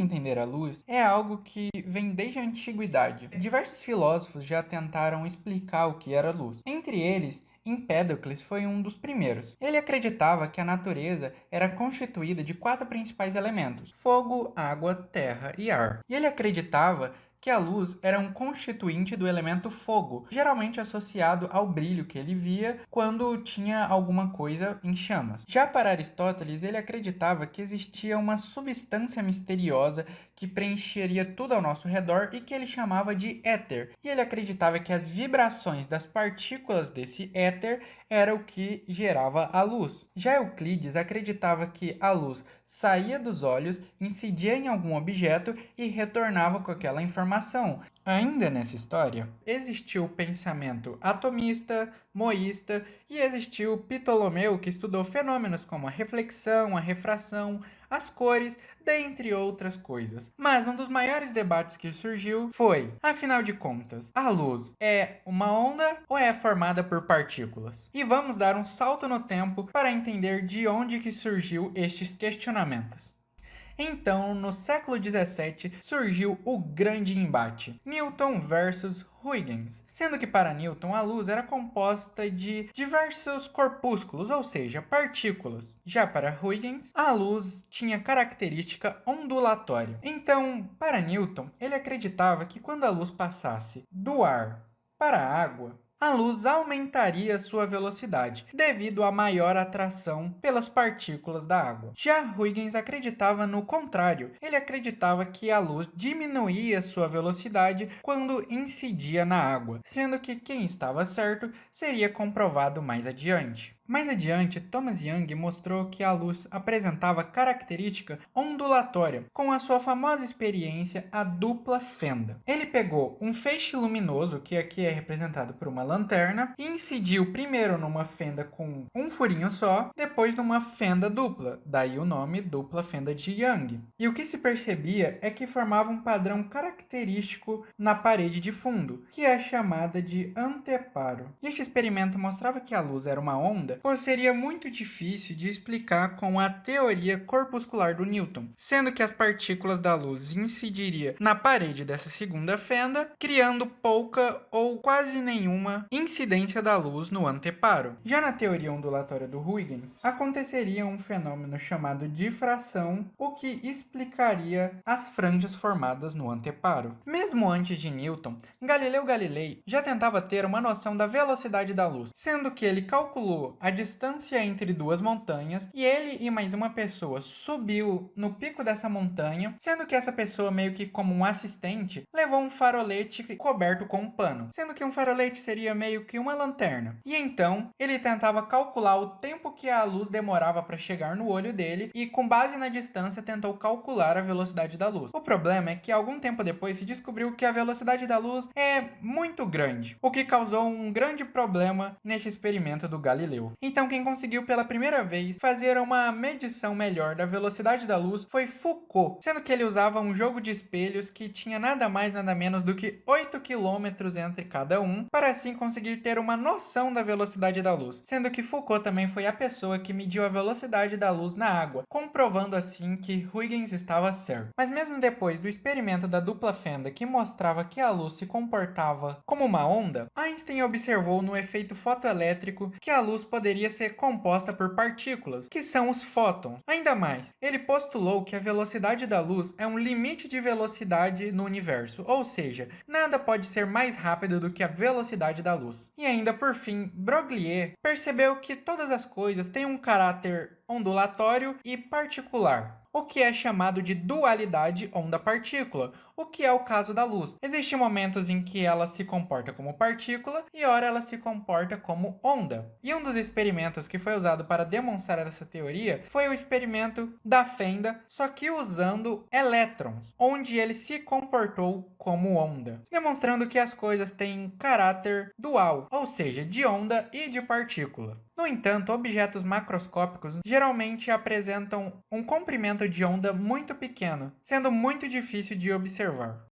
entender a luz é algo que vem desde a antiguidade. Diversos filósofos já tentaram explicar o que era luz. Entre eles, Empédocles foi um dos primeiros. Ele acreditava que a natureza era constituída de 4 principais elementos: fogo, água, terra e ar. E ele acreditava que a luz era um constituinte do elemento fogo, geralmente associado ao brilho que ele via quando tinha alguma coisa em chamas. Já para Aristóteles, ele acreditava que existia uma substância misteriosa que preencheria tudo ao nosso redor e que ele chamava de éter. E ele acreditava que as vibrações das partículas desse éter era o que gerava a luz. Já Euclides acreditava que a luz saía dos olhos, incidia em algum objeto e retornava com aquela informação. Ainda nessa história, existiu o pensamento atomista, moísta e existiu Ptolomeu, que estudou fenômenos como a reflexão, a refração, as cores, dentre outras coisas. Mas um dos maiores debates que surgiu foi, afinal de contas, a luz é uma onda ou é formada por partículas? E vamos dar um salto no tempo para entender de onde que surgiu estes questionamentos. Então, no século XVII, surgiu o grande embate: Newton versus Huygens. Sendo que para Newton a luz era composta de diversos corpúsculos, ou seja, partículas. Já para Huygens, a luz tinha característica ondulatória. Então, para Newton, ele acreditava que quando a luz passasse do ar para a água, a luz aumentaria sua velocidade, devido à maior atração pelas partículas da água. Já Huygens acreditava no contrário. Ele acreditava que a luz diminuía sua velocidade quando incidia na água, sendo que quem estava certo seria comprovado mais adiante. Mais adiante, Thomas Young mostrou que a luz apresentava característica ondulatória, com a sua famosa experiência, a dupla fenda. Ele pegou um feixe luminoso, que aqui é representado por uma lanterna, e incidiu primeiro numa fenda com um furinho só, depois numa fenda dupla, daí o nome dupla fenda de Young. E o que se percebia é que formava um padrão característico na parede de fundo, que é chamada de anteparo. E este experimento mostrava que a luz era uma onda, pois seria muito difícil de explicar com a teoria corpuscular do Newton, sendo que as partículas da luz incidiriam na parede dessa segunda fenda, criando pouca ou quase nenhuma incidência da luz no anteparo. Já na teoria ondulatória do Huygens, aconteceria um fenômeno chamado difração, o que explicaria as franjas formadas no anteparo. Mesmo antes de Newton, Galileu Galilei já tentava ter uma noção da velocidade da luz, sendo que ele calculou a distância entre duas montanhas e ele e mais uma pessoa subiu no pico dessa montanha, sendo que essa pessoa, meio que como um assistente, levou um farolete coberto com um pano, sendo que um farolete seria meio que uma lanterna. E então ele tentava calcular o tempo que a luz demorava para chegar no olho dele e, com base na distância, tentou calcular a velocidade da luz. O problema é que algum tempo depois se descobriu que a velocidade da luz é muito grande, o que causou um grande problema neste experimento do Galileu. Então quem conseguiu pela primeira vez fazer uma medição melhor da velocidade da luz foi Foucault, sendo que ele usava um jogo de espelhos que tinha nada mais nada menos do que 8 quilômetros entre cada um, para assim conseguir ter uma noção da velocidade da luz, sendo que Foucault também foi a pessoa que mediu a velocidade da luz na água, comprovando assim que Huygens estava certo. Mas mesmo depois do experimento da dupla fenda, que mostrava que a luz se comportava como uma onda, Einstein observou no efeito fotoelétrico que a luz poderia ser composta por partículas, que são os fótons. Ainda mais, ele postulou que a velocidade da luz é um limite de velocidade no universo, ou seja, nada pode ser mais rápido do que a velocidade da luz. E ainda por fim, Broglie percebeu que todas as coisas têm um caráter ondulatório e particular, o que é chamado de dualidade onda-partícula, o que é o caso da luz. Existem momentos em que ela se comporta como partícula e ora ela se comporta como onda. E um dos experimentos que foi usado para demonstrar essa teoria foi o experimento da fenda, só que usando elétrons, onde ele se comportou como onda, demonstrando que as coisas têm caráter dual, ou seja, de onda e de partícula. No entanto, objetos macroscópicos geralmente apresentam um comprimento de onda muito pequeno, sendo muito difícil de observar.